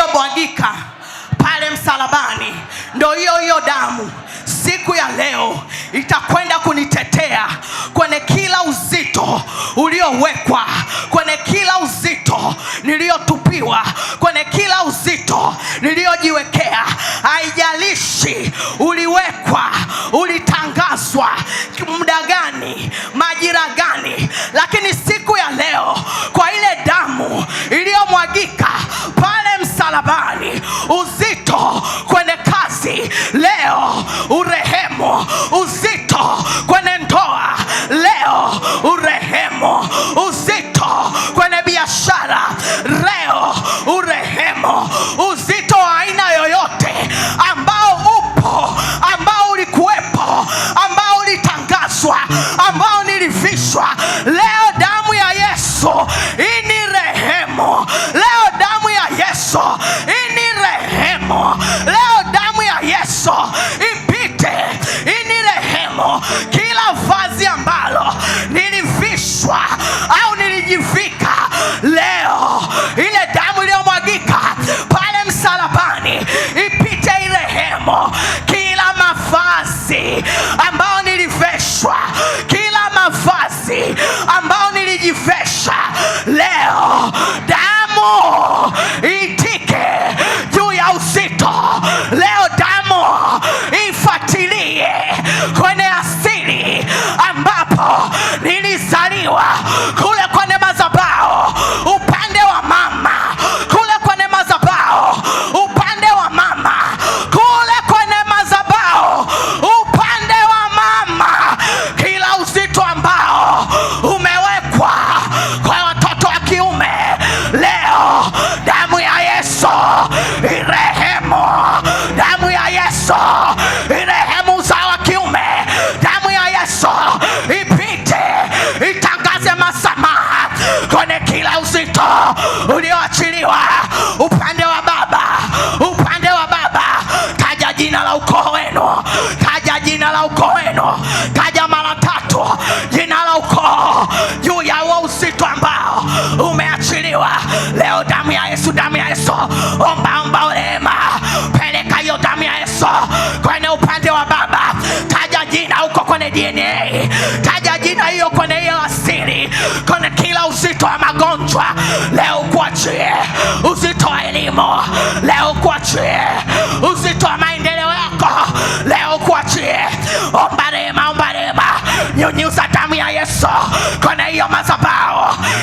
iliyomwagika pale msalabani, ndio hiyo damu siku ya leo itakwenda kunitetea kwenye kila uzito uliowekwa, kwenye kila uzito niliotupiwa, kwenye kila uzito niliojiwekea. Haijalishi uliwekwa, ulitangazwa muda gani, majira gani, lakini siku ya leo kwa ile damu iliyomwagika pale msalabani, uzito kwenye kazi leo urehemu, uzito kwenye ndoa leo urehemu, uzito kwenye biashara leo urehemu, uzito wa aina yoyote ambao upo, ambao ulikuwepo, ambao ulitangazwa, ambao nilivishwa, leo damu ya Yesu ini rehemu. Leo damu ya Yesu ini rehemu. Leo damu ya Yesu ipite ini rehemu. Kila vazi ambalo nilivishwa au nilijivika, leo ile damu iliyomwagika pale msalabani ipite irehemu. Kila mavazi ambao niliveshwa, kila mavazi ambao nilijivesha, leo damu itike juu ya uzito. Leo damu ifuatilie kwenye asili ambapo nilizaliwa, kule kwenye madhabahu upande wa mama, kule kwenye madhabahu upande wa mama, kule kwenye madhabahu upande wa mama. Kila uzito ambao umewekwa kwa watoto wa kiume, leo damu ya Yesu irehemu. Damu ya Yesu irehemu uzao wa kiume. Damu ya Yesu ipite itangaze masamaha kwenye kila uzito ulioachiliwa upande wa baba, upande wa baba. Taja jina la ukoo wenu, taja jina la ukoo wenu, taja mara 3 jina la ukoo juu ya huo uzito ambao umeachiliwa leo. Damu ya Yesu, damu ya Yesu. Omba rehema, peleka hiyo damu ya Yesu kwenye upande wa baba. Taja jina huko kwenye DNA, taja jina hiyo kwenye hiyo asili, kwenye kila uzito wa magonjwa leo kuachie, uzito wa elimu leo kuachie, uzito wa maendeleo yako leo kuachie. Omba rehema, omba rehema. Nyunyiza damu ya Yesu kwenye hiyo madhabahu.